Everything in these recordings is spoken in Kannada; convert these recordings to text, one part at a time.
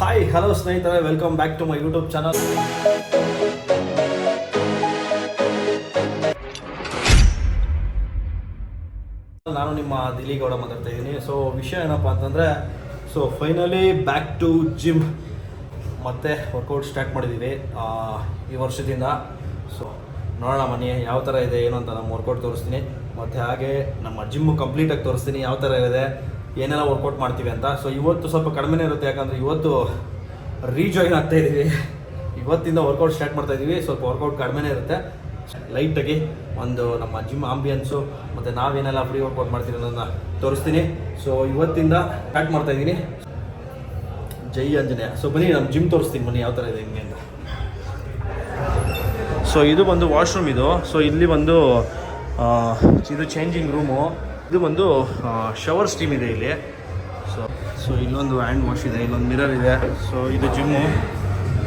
ಹಾಯ್ ಹಲೋ ಸ್ನೇಹಿತರೆ, welcome back to my YouTube channel. ನಾನು ನಿಮ್ಮ ದಿಲಿಗೌಡ ಮಾತಾಡ್ತಾ ಇದ್ದೀನಿ. ಸೊ ವಿಷಯ ಏನಪ್ಪ ಅಂತಂದರೆ, ಫೈನಲಿ ಬ್ಯಾಕ್ ಟು ಜಿಮ್. ಮತ್ತೆ ವರ್ಕೌಟ್ ಸ್ಟಾರ್ಟ್ ಮಾಡಿದ್ದೀವಿ ಈ ವರ್ಷದಿಂದ. ಸೊ ನೋಡೋಣ ಮನೆ ಯಾವ ಥರ ಇದೆ ಏನು ಅಂತ ನಮ್ಮ ವರ್ಕೌಟ್ ತೋರಿಸ್ತೀನಿ. ಮತ್ತು ಹಾಗೆ ನಮ್ಮ ಜಿಮ್ಮು ಕಂಪ್ಲೀಟಾಗಿ ತೋರಿಸ್ತೀನಿ ಯಾವ ಥರ ಇದೆ, ಏನೆಲ್ಲ ವರ್ಕೌಟ್ ಮಾಡ್ತೀವಿ ಅಂತ. ಸೊ ಇವತ್ತು ಸ್ವಲ್ಪ ಕಡಿಮೆನೇ ಇರುತ್ತೆ, ಯಾಕಂದರೆ ಇವತ್ತು ರೀಜಾಯಿನ್ ಆಗ್ತಾಯಿದ್ದೀವಿ. ಇವತ್ತಿಂದ ವರ್ಕೌಟ್ ಸ್ಟಾರ್ಟ್ ಮಾಡ್ತಾಯಿದ್ದೀವಿ. ಸ್ವಲ್ಪ ವರ್ಕೌಟ್ ಕಡಿಮೆನೇ ಇರುತ್ತೆ. ಲೈಟಾಗಿ ಒಂದು ನಮ್ಮ ಜಿಮ್ ಆಂಬಿಯನ್ಸು ಮತ್ತು ನಾವೇನೆಲ್ಲ ಫ್ರೀ ವರ್ಕೌಟ್ ಮಾಡ್ತೀವಿ ಅನ್ನೋದನ್ನ ತೋರಿಸ್ತೀನಿ. ಸೊ ಇವತ್ತಿಂದ ಸ್ಟಾರ್ಟ್ ಮಾಡ್ತಾಯಿದ್ದೀನಿ. ಜೈ ಆಂಜನೇಯ. ಸೊ ಬನ್ನಿ ನಮ್ಮ ಜಿಮ್ ತೋರಿಸ್ತೀನಿ, ಬನ್ನಿ ಯಾವ ಥರ ಇದೆ ಹಿಂಗೆ ಅಂತ. ಸೊ ಇದು ಬಂದು ವಾಶ್ರೂಮ್ ಇದು. ಸೊ ಇಲ್ಲಿ ಬಂದು ಇದು ಚೇಂಜಿಂಗ್ ರೂಮು. ಇದು ಬಂದು ಶವರ್ ಸ್ಟೀಮ್ ಇದೆ ಇಲ್ಲಿ. ಸೊ ಇಲ್ಲೊಂದು ಹ್ಯಾಂಡ್ ವಾಶ್ ಇದೆ, ಇಲ್ಲೊಂದು ಮಿರರ್ ಇದೆ. ಸೊ ಇದು ಜಿಮ್ಮು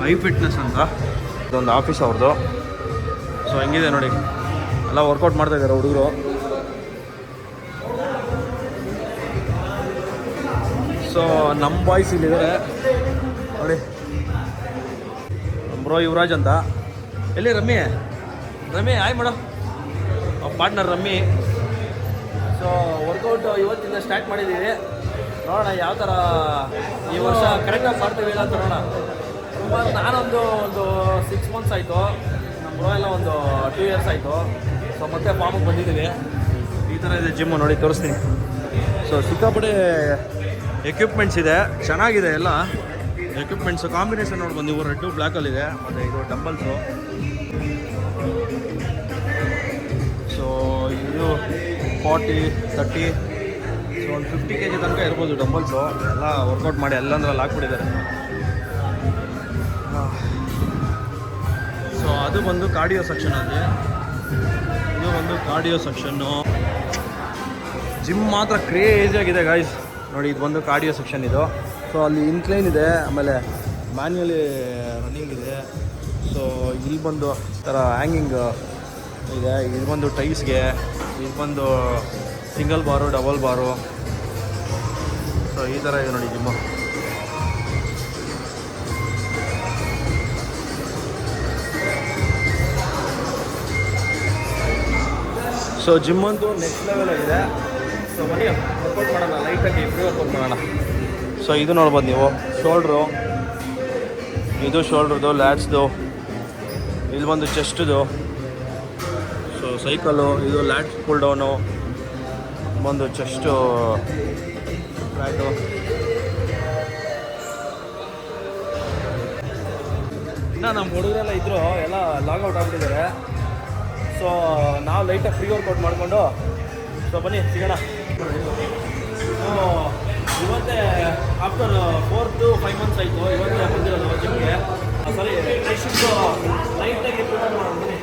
ಐ ಫಿಟ್ನೆಸ್ ಅಂತ, ಇದೊಂದು ಆಫೀಸ್ ಅವ್ರದ್ದು. ಸೊ ಹೆಂಗಿದೆ ನೋಡಿ, ಎಲ್ಲ ವರ್ಕೌಟ್ ಮಾಡ್ತಾ ಇದ್ದಾರೆ ಹುಡುಗರು. ಸೊ ನಮ್ಮ ಬಾಯ್ಸ್ ಇಲ್ಲಿದ್ದಾರೆ ನೋಡಿ, ಬ್ರೋ ಯುವರಾಜ್ ಅಂತ. ಎಲ್ಲಿ ರಮ್ಮಿ ಆಯ್ madam, partner Rummy. So workout ಇವತ್ತಿಂದ ಸ್ಟಾರ್ಟ್ ಮಾಡಿದ್ದೀವಿ. ನೋಡೋಣ ಯಾವ ಥರ ಈ ವರ್ಷ ಕರೆಕ್ಟಾಗಿ ಮಾಡ್ತೀವಿ ಇಲ್ಲ ಅಂತ ನೋಡೋಣ. ಸುಮಾರು ನಾನೊಂದು 6 ಮಂತ್ಸ್ ಆಯಿತು, ನಮ್ಮ ಬ್ರೋ ಎಲ್ಲ ಒಂದು 2 ಇಯರ್ಸ್ ಆಯಿತು. ಸೊ ಮತ್ತೆ ಫಾರ್ಮಿಗೆ ಬಂದಿದ್ದೀವಿ. ಈ ಥರ ಇದೆ ಜಿಮ್ಮು ನೋಡಿ, ತೋರಿಸ್ತೀನಿ. ಸೊ ಸಿಕ್ಕಾಪಟ್ಟೆ ಎಕ್ವಿಪ್ಮೆಂಟ್ಸ್ ಇದೆ, ಚೆನ್ನಾಗಿದೆ ಎಲ್ಲ ಎಕ್ವಿಪ್ಮೆಂಟ್ಸು. ಕಾಂಬಿನೇಷನ್ ನೋಡಿ ಬಂದು ಇವರು ರೆಡ್ಡು ಬ್ಲ್ಯಾಕಲ್ಲಿದೆ. ಮತ್ತು ಇದು ಡಂಬಲ್ಸು. ಸೊ ಇದು 40, 30, ಸೊ ಒಂದು 50 kg ತನಕ ಇರ್ಬೋದು ಡಂಬಲ್ಸು. ಎಲ್ಲ ವರ್ಕೌಟ್ ಮಾಡಿ ಎಲ್ಲಂದ್ರಲ್ಲಿ ಹಾಕ್ಬಿಟ್ಟಿದ್ದಾರೆ. ಸೊ ಅದು ಬಂದು ಕಾರ್ಡಿಯೋ ಸೆಕ್ಷನ್ ಅಲ್ಲಿ, ಇದು ಒಂದು ಕಾರ್ಡಿಯೋ ಸೆಕ್ಷನ್ನು. ಜಿಮ್ ಮಾತ್ರ ಕ್ರೇಜಿಯಾಗಿದೆ ಗಾಯ್ಸ್ ನೋಡಿ. ಇದು ಬಂದು ಕಾರ್ಡಿಯೋ ಸೆಕ್ಷನ್ ಇದು. ಸೊ ಅಲ್ಲಿ ಇನ್ಕ್ಲೈನ್ ಇದೆ, ಆಮೇಲೆ ಮ್ಯಾನ್ಯುಯಲಿ ರನ್ನಿಂಗ್ ಇದೆ. ಸೊ ಇಲ್ಲಿ ಬಂದು ಥರ ಹ್ಯಾಂಗಿಂಗ್ ಇದೆ. ಇದು ಬಂದು ಟೈಸ್ಗೆ, ಇದು ಬಂದು ಸಿಂಗಲ್ ಬಾರು, ಡಬಲ್ ಬಾರು. ಸೊ ಈ ಥರ ಇದೆ ನೋಡಿ ಜಿಮ್ಮು. ಸೊ ಜಿಮ್ ಅಂತೂ ನೆಕ್ಸ್ಟ್ ಲೆವೆಲ್ ಆಗಿದೆ. ಸೊ ಬನ್ನಿ ವರ್ಕೌಟ್ ಮಾಡೋಣ, ಲೈಟಾಗಿ ಫ್ರೀ ವರ್ಕೌಟ್ ಮಾಡೋಣ. ಸೊ ಇದು ನೋಡ್ಬೋದು ನೀವು, ಶೋಲ್ಡ್ರು, ಇದು ಶೋಲ್ಡ್ರದು, ಲ್ಯಾಟ್ಸ್ದು. ಇಲ್ಲಿ ಬಂದು ಚೆಸ್ಟ್ದು. ಸೊ ಸೈಕಲ್ಲು, ಇದು ಲ್ಯಾಟ್ಸ್ ಪುಲ್ ಡೌನು, ಬಂದು ಚೆಸ್ಟು ಫ್ಲ್ಯಾಟು. ಇನ್ನು ನಮ್ಮ ಹುಡುಗರೆಲ್ಲ ಇದ್ದರು, ಎಲ್ಲ ಲಾಗೌಟ್ ಆಗಿಬಿಟ್ಟಿದ್ದಾರೆ. ಸೊ ನಾವು ಲೈಟಾಗಿ ಫ್ರೀ ವರ್ಕೌಟ್ ಮಾಡಿಕೊಂಡು ಸೊ ಬನ್ನಿ ಸಿಗೋಣ. ಇವತ್ತೇ ಆಫ್ಟರ್ 4 to 5 months ಆಯಿತು ಇವತ್ತೇ ಬಂದಿರೋದು ಜಿಮ್ಗೆ. ಸಾರಿ ಟ್ರೈಶಿಪ್ಸು ಲೈಟಾಗಿ ಪ್ರಿಪೇರ್ ಮಾಡೋಣ ಬನ್ನಿ.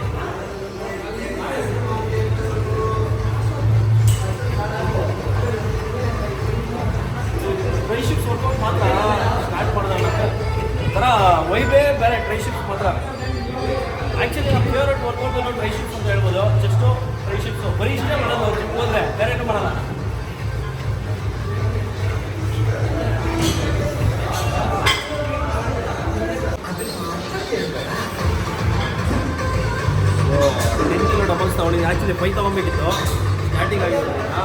ಟ್ರೈಶಿಪ್ಸ್ ವರ್ಕೌಟ್ ಮಾತ್ರ ಸ್ಟಾರ್ಟ್ ಮಾಡೋದಲ್ಲ, ಒಂಥರ ವೈಬೇ ಬೇರೆ ಟ್ರೈಶಿಪ್ಸ್ ಮಾತ್ರ. ಆ್ಯಕ್ಚುಲಿ ನಮ್ಮ ಫೇವ್ರೇಟ್ ವರ್ಕೌಟ್ ಅನ್ನೋ ಟ್ರೈಶಿಪ್ಸ್ ಅಂತ ಹೇಳ್ಬೋದು. ಜಸ್ಟು ಟ್ರೈಶಿಪ್ಸು ಬರೀ ಇಷ್ಟೇ ಮಾಡೋದು, ಜಿಮ್ ಹೋದರೆ ಬೇರೆ ಏನು ಮಾಡೋಲ್ಲ. ಸೊ 10 kg ಡಬಲ್ಸ್ ತೊಗೊಂಡಿದ್ದೀನಿ. ಆ್ಯಕ್ಚುಲಿ 5 ತೊಗೊಬೇಕಿತ್ತು, ಸ್ಟಾರ್ಟಿಂಗ್ ಆಗಿರೋದ್ರಿಂದ.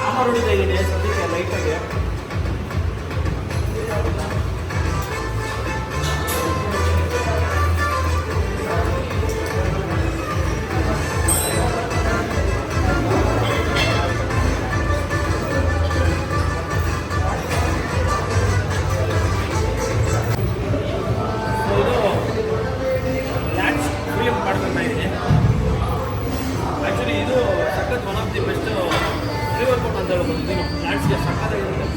ಆಮರ್ ಹೊಡಿತಾ ಇದ್ದೀನಿ ಸದ್ಯಕ್ಕೆ ಲೈಟಾಗಿ. ಇದು ಲ್ಯಾಟ್ಸ್ ಫ್ರೀ ಮಾಡ್ಕೊತಾ ಇದ್ದೀನಿ. ಆ್ಯಕ್ಚುಲಿ ಇದು ಸಖತ್ one of the best free workout ಅಂತ ಹೇಳ್ಬೋದು. ಇದು ಲ್ಯಾಟ್ಸ್ಗೆ ಸಖತ್ತಾಗಿರುತ್ತೆ.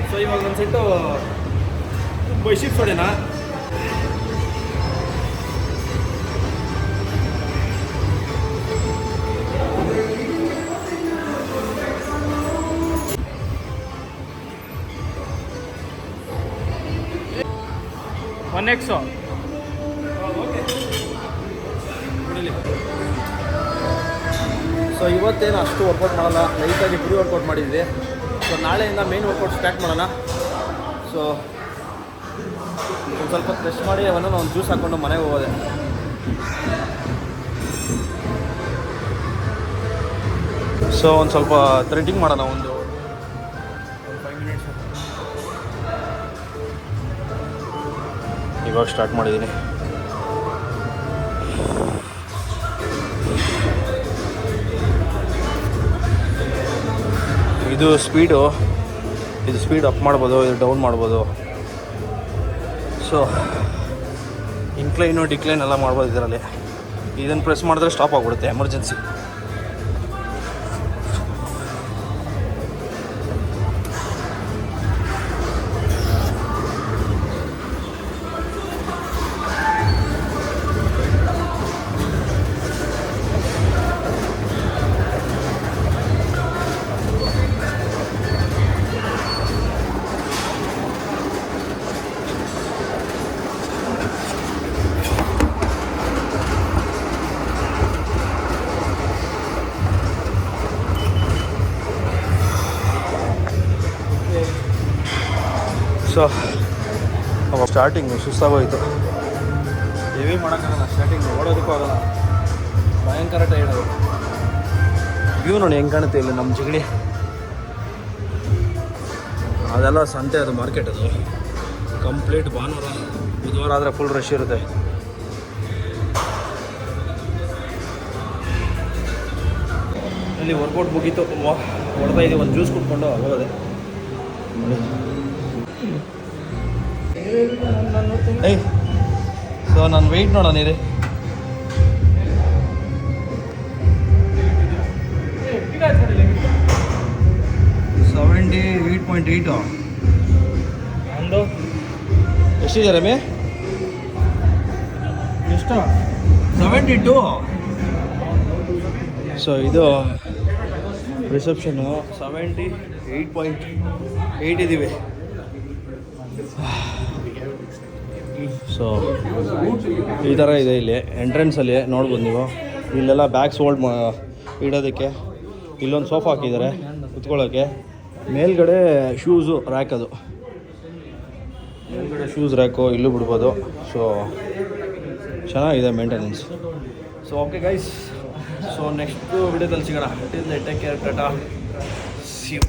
ಸೊ ಇವಾಗ ಒಂದು ಸೆಟ್ಟು ಬೈಸಿಪ್ಸ್ ಹೊಡೆನಾ? ಒನ್ ಎಕ್ಸು ಸೊ ಇವತ್ತೇನು ಅಷ್ಟು ವರ್ಕೌಟ್ ಮಾಡೋಲ್ಲ, ಲೈಟಾಗಿ ಪ್ರೀ ವರ್ಕೌಟ್ ಮಾಡಿದ್ವಿ. ಸೊ ನಾಳೆಯಿಂದ ಮೇನ್ ವರ್ಕೌಟ್ ಸ್ಟಾರ್ಟ್ ಮಾಡೋಣ. ಸೊ ಒಂದು ಸ್ವಲ್ಪ ರೆಸ್ಟ್ ಮಾಡಿ ಅವನ್ನ ಒಂದು ಜ್ಯೂಸ್ ಹಾಕ್ಕೊಂಡು ಮನೆಗೆ ಹೋಗೋದೆ. ಸೊ ಒಂದು ಸ್ವಲ್ಪ ಥ್ರೆಡಿಂಗ್ ಮಾಡೋಣ, ಒಂದು 5 ಮಿನಿಟ್ಸ್. ಇವಾಗ ಸ್ಟಾರ್ಟ್ ಮಾಡಿದ್ದೀನಿ. ಇದು ಸ್ಪೀಡ್ ಅಪ್ ಮಾಡ್ಬೋದು, ಇದು ಡೌನ್ ಮಾಡ್ಬೋದು. ಸೊ ಇನ್ಕ್ಲೈನು ಡಿಕ್ಲೈನ್ ಎಲ್ಲ ಮಾಡ್ಬೋದು ಇದರಲ್ಲಿ. ಇದನ್ನು ಪ್ರೆಸ್ ಮಾಡಿದ್ರೆ ಸ್ಟಾಪ್ ಆಗಿಬಿಡುತ್ತೆ ಎಮರ್ಜೆನ್ಸಿ. ಸೊ ಅವಾಗ ಸ್ಟಾರ್ಟಿಂಗು ಸುಸ್ತಾಗೋಯ್ತು, ಹೆವಿ ಮಾಡೋಕ್ಕಾಗಲ್ಲ. ಸ್ಟಾರ್ಟಿಂಗು ಓಡೋದಕ್ಕೂ ಆಗಲ್ಲ, ಭಯಂಕರ ಟೈರ್ಡ್ ಅದು. ವ್ಯೂ ನೋಡಿ ಹೆಂಗೆ ಕಾಣುತ್ತೆ ಇಲ್ಲಿ ನಮ್ಮ ಜಿಗಣಿ. ಅದೆಲ್ಲ ಸಂತೆ, ಅದು ಮಾರ್ಕೆಟ್. ಅದು ಕಂಪ್ಲೀಟ್ ಭಾನುವಾರ ಬುಧವಾರ ಆದರೆ ಫುಲ್ ರಶ್ ಇರುತ್ತೆ. ಇಲ್ಲಿ ವರ್ಕೌಟ್ ಮುಗೀತು, ಹೊಡ್ತಾ ಇದ್ದೀವಿ. ಒಂದು ಜ್ಯೂಸ್ ಕುಟ್ಕೊಂಡು ಹೋಗೋದೆ. ಏಯ್, ಸೊ ನನ್ನ ವೆಯ್ಟ್ ನೋಡೋಣ ಇದೆ. ಸೆವೆಂಟಿ 8.8. ಒಂದು ಎಷ್ಟಿದೆ ರಮೇ? ಎಷ್ಟು? 72. ಸೊ ಇದು ರಿಸೆಪ್ಷನು 78.8 ಇದ್ದೀವಿ. ಸೊ ಈ ಥರ ಇದೆ ಇಲ್ಲಿ ಎಂಟ್ರೆನ್ಸಲ್ಲಿ ನೋಡ್ಬೋದು ನೀವು. ಇಲ್ಲೆಲ್ಲ ಬ್ಯಾಗ್ಸ್ ಹೋಲ್ಡ್ ಇಡೋದಕ್ಕೆ ಇಲ್ಲೊಂದು ಸೋಫಾ ಹಾಕಿದ್ದಾರೆ ಕುತ್ಕೊಳ್ಳೋಕ್ಕೆ. ಮೇಲ್ಗಡೆ ಶೂಸು ರ್ಯಾಕ್, ಅದು ಮೇಲ್ಗಡೆ ಶೂಸ್ ರ್ಯಾಕು ಇಲ್ಲೂ ಬಿಡ್ಬೋದು. ಸೊ ಚೆನ್ನಾಗಿದೆ maintenance. So okay guys, so next ವಿಡಿಯೋದಲ್ಲಿ ಸಿಗೋಣ. Till then take care, tata, see you.